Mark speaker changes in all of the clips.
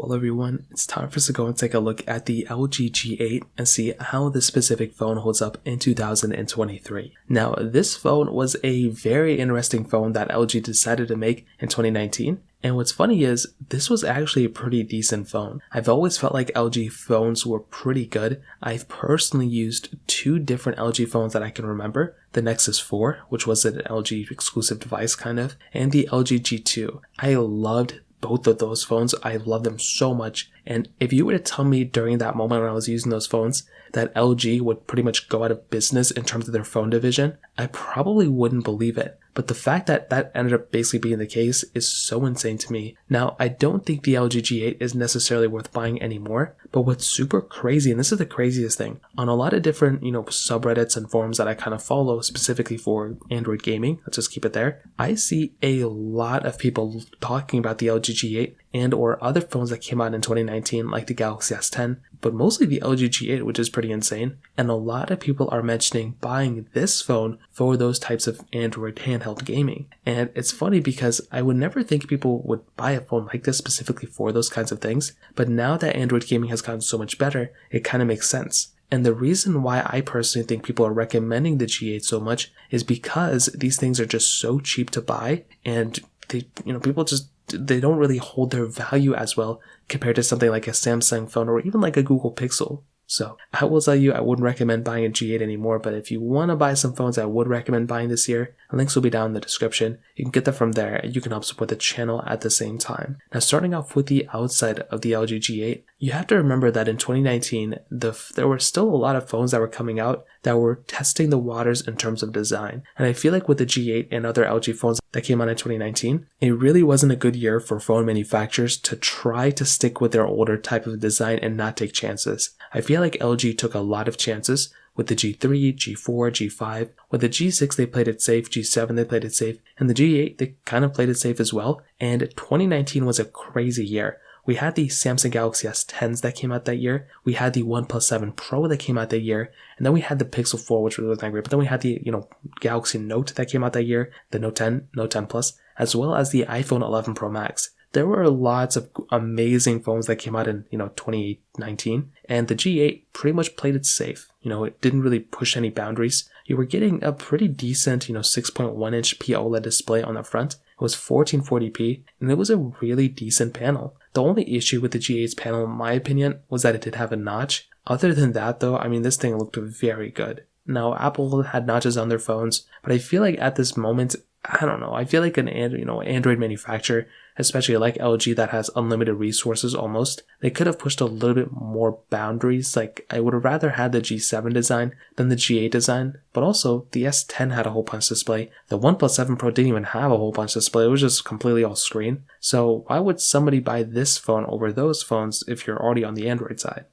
Speaker 1: Well everyone, it's time for us to go and take a look at the LG G8 and see how this specific phone holds up in 2023. Now this phone was a very interesting phone that LG decided to make in 2019. And what's funny is, this was actually a pretty decent phone. I've always felt like LG phones were pretty good. I've personally used two different LG phones that I can remember. The Nexus 4, which was an LG exclusive device kind of, and the LG G2. I loved both of those phones. I love them so much. And if you were to tell me during that moment when I was using those phones that LG would pretty much go out of business in terms of their phone division, I probably wouldn't believe it. But the fact that that ended up basically being the case is so insane to me. Now, I don't think the LG G8 is necessarily worth buying anymore, but what's super crazy, and this is the craziest thing, on a lot of different, subreddits and forums that I kind of follow specifically for Android gaming, let's just keep it there, I see a lot of people talking about the LG G8 and or other phones that came out in 2019 like the Galaxy S10, but mostly the LG G8, which is pretty insane. And a lot of people are mentioning buying this phone for those types of Android handheld gaming. And it's funny because I would never think people would buy a phone like this specifically for those kinds of things, but now that Android gaming has gotten so much better, it kind of makes sense. And the reason why I personally think people are recommending the G8 so much is because these things are just so cheap to buy, and people just they don't really hold their value as well compared to something like a Samsung phone or even like a Google Pixel. So I will tell you, I wouldn't recommend buying a G8 anymore, but if you want to buy some phones I would recommend buying this year, links will be down in the description. You can get them from there and you can help support the channel at the same time. Now starting off with the outside of the LG G8, you have to remember that in 2019, there were still a lot of phones that were coming out that were testing the waters in terms of design. And I feel like with the G8 and other LG phones that came out in 2019, it really wasn't a good year for phone manufacturers to try to stick with their older type of design and not take chances. I feel like LG took a lot of chances with the G3, G4, G5. With the G6 they played it safe, G7 they played it safe, and the G8 they kind of played it safe as well. And 2019 was a crazy year. We had the Samsung Galaxy S10s that came out that year. We had the OnePlus 7 Pro that came out that year. And then we had the Pixel 4, which was not great. But then we had the, Galaxy Note that came out that year, the Note 10, Note 10 Plus, as well as the iPhone 11 Pro Max. There were lots of amazing phones that came out in, 2019. And the G8 pretty much played it safe. It didn't really push any boundaries. You were getting a pretty decent, 6.1 inch POLED display on the front. It was 1440p, and it was a really decent panel. The only issue with the G8's panel, in my opinion, was that it did have a notch. Other than that, though, this thing looked very good. Now, Apple had notches on their phones, but I feel like at this moment, I don't know, I feel like an Android manufacturer, especially like LG that has unlimited resources almost, they could have pushed a little bit more boundaries. Like, I would have rather had the G7 design than the G8 design, but also the S10 had a hole punch display. The OnePlus 7 Pro didn't even have a hole punch display, it was just completely all screen. So why would somebody buy this phone over those phones if you're already on the Android side?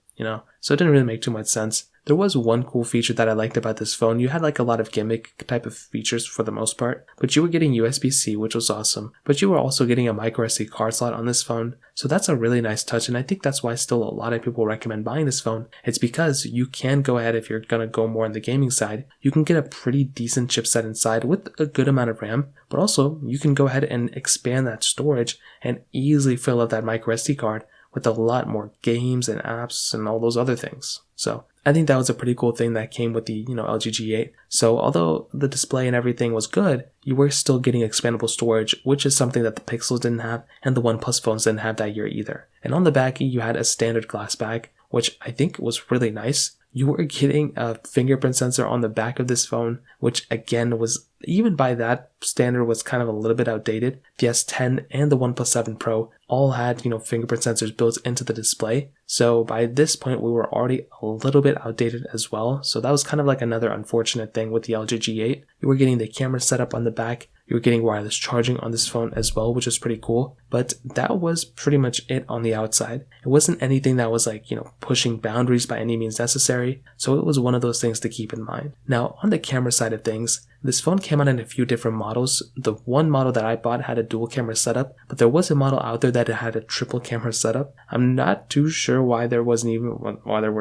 Speaker 1: So it didn't really make too much sense. There was one cool feature that I liked about this phone. You had like a lot of gimmick type of features for the most part, but you were getting USB-C, which was awesome, but you were also getting a microSD card slot on this phone. So that's a really nice touch, and I think that's why still a lot of people recommend buying this phone. It's because you can go ahead, if you're going to go more on the gaming side, you can get a pretty decent chipset inside with a good amount of RAM, but also you can go ahead and expand that storage and easily fill up that microSD card with a lot more games and apps and all those other things. So I think that was a pretty cool thing that came with the, LG G8. So although the display and everything was good, you were still getting expandable storage, which is something that the Pixels didn't have and the OnePlus phones didn't have that year either. And on the back, you had a standard glass back, which I think was really nice. You were getting a fingerprint sensor on the back of this phone, which again was, even by that standard, was kind of a little bit outdated. The S10 and the OnePlus 7 Pro all had, fingerprint sensors built into the display. So by this point, we were already a little bit outdated as well. So that was kind of like another unfortunate thing with the LG G8. You were getting the camera setup on the back. You were getting wireless charging on this phone as well, which is pretty cool. But that was pretty much it on the outside. It wasn't anything that was like, pushing boundaries by any means necessary. So it was one of those things to keep in mind. Now, on the camera side of things, this phone came out in a few different models. The one model that I bought had a dual camera setup, but there was a model out there that had a triple camera setup. I'm not too sure why there were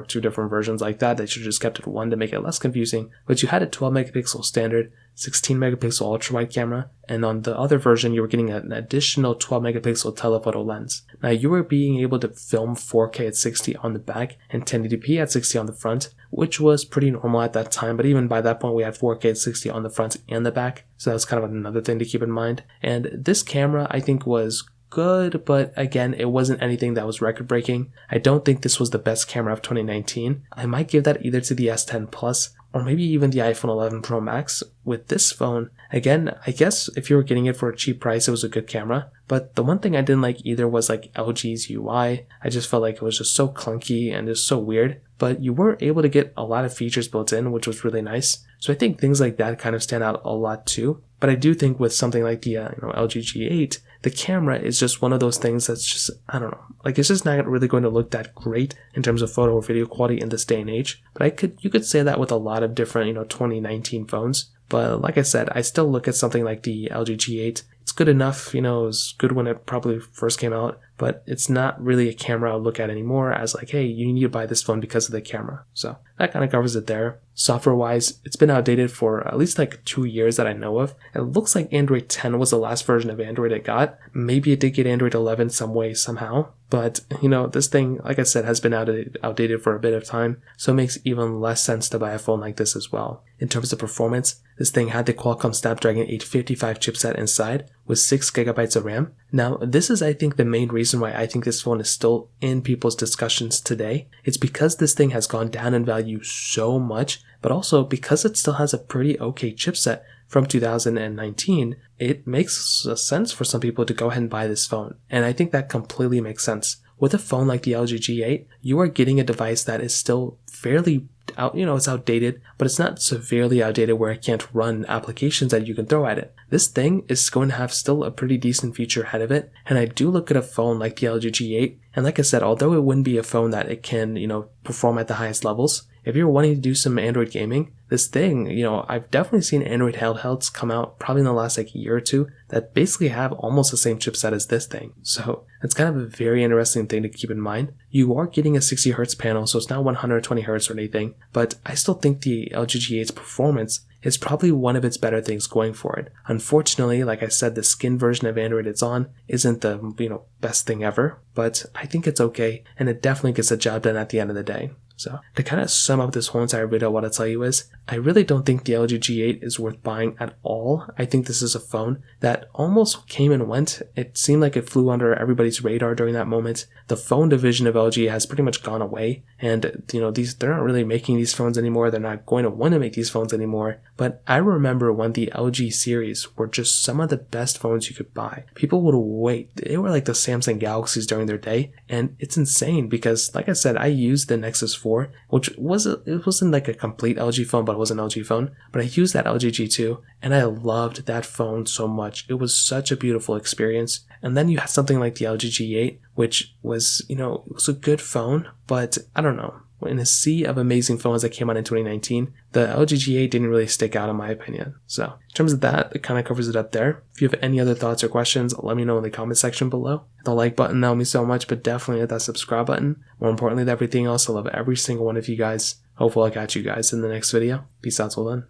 Speaker 1: two different versions like that. They should have just kept it one to make it less confusing. But you had a 12 megapixel standard, 16 megapixel ultra wide camera, and on the other version you were getting an additional 12 megapixel telephoto lens. Now you were being able to film 4K at 60 on the back and 1080p at 60 on the front, which was pretty normal at that time, but even by that point we had 4K at 60 on the front and the back, so that was kind of another thing to keep in mind. And this camera I think was good, but again, it wasn't anything that was record breaking. I don't think this was the best camera of 2019. I might give that either to the S10 Plus or maybe even the iPhone 11 Pro Max. With this phone, again, I guess if you were getting it for a cheap price, it was a good camera. But the one thing I didn't like either was like LG's UI. I just felt like it was just so clunky and just so weird. But you were able to get a lot of features built in, which was really nice. So I think things like that kind of stand out a lot too. But I do think with something like the LG G8, the camera is just one of those things that's just, I don't know, like it's just not really going to look that great in terms of photo or video quality in this day and age. But you could say that with a lot of different 2019 phones. But like I said, I still look at something like the LG G8. It's good enough, it was good when it probably first came out, but it's not really a camera I'll look at anymore as like, hey, you need to buy this phone because of the camera. So that kind of covers it there. Software wise, it's been outdated for at least like 2 years that I know of. It looks like Android 10 was the last version of Android it got. Maybe it did get Android 11 some way, somehow. But, this thing, like I said, has been outdated for a bit of time, so it makes even less sense to buy a phone like this as well. In terms of performance, this thing had the Qualcomm Snapdragon 855 chipset inside with 6GB of RAM. Now, this is, I think, the main reason why I think this phone is still in people's discussions today. It's because this thing has gone down in value so much, but also because it still has a pretty okay chipset from 2019, it makes sense for some people to go ahead and buy this phone. And I think that completely makes sense. With a phone like the LG G8, you are getting a device that is still fairly it's outdated, but it's not severely outdated where it can't run applications that you can throw at it. This thing is going to have still a pretty decent future ahead of it, and I do look at a phone like the LG G8, and like I said, although it wouldn't be a phone that it can, perform at the highest levels, if you're wanting to do some Android gaming, this thing, I've definitely seen Android handhelds come out probably in the last year or two that basically have almost the same chipset as this thing. So it's kind of a very interesting thing to keep in mind. You are getting a 60Hz panel, so it's not 120Hz or anything, but I still think the LG G8's performance is probably one of its better things going for it. Unfortunately, like I said, the skin version of Android it's on isn't the best thing ever, but I think it's okay, and it definitely gets the job done at the end of the day. So to kind of sum up this whole entire video, what I'll tell you is, I really don't think the LG G8 is worth buying at all. I think this is a phone that almost came and went. It seemed like it flew under everybody's radar during that moment. The phone division of LG has pretty much gone away, and they're not really making these phones anymore. They're not going to want to make these phones anymore. But I remember when the LG series were just some of the best phones you could buy. People would wait. They were like the Samsung Galaxies during their day, and it's insane because, like I said, I used the Nexus 4, which wasn't like a complete LG phone, but it was an LG phone. But I used that LG G2, and I loved that phone so much. It was such a beautiful experience. And then you had something like the LG G8, which was, it was a good phone, but I don't know. In a sea of amazing phones that came out in 2019, the LG G8 didn't really stick out in my opinion. So in terms of that, it kind of covers it up there. If you have any other thoughts or questions, let me know in the comment section below. Hit the like button, that helps me so much, but definitely hit that subscribe button. More importantly than everything else, I love every single one of you guys. Hopefully I'll catch you guys in the next video. Peace out till then.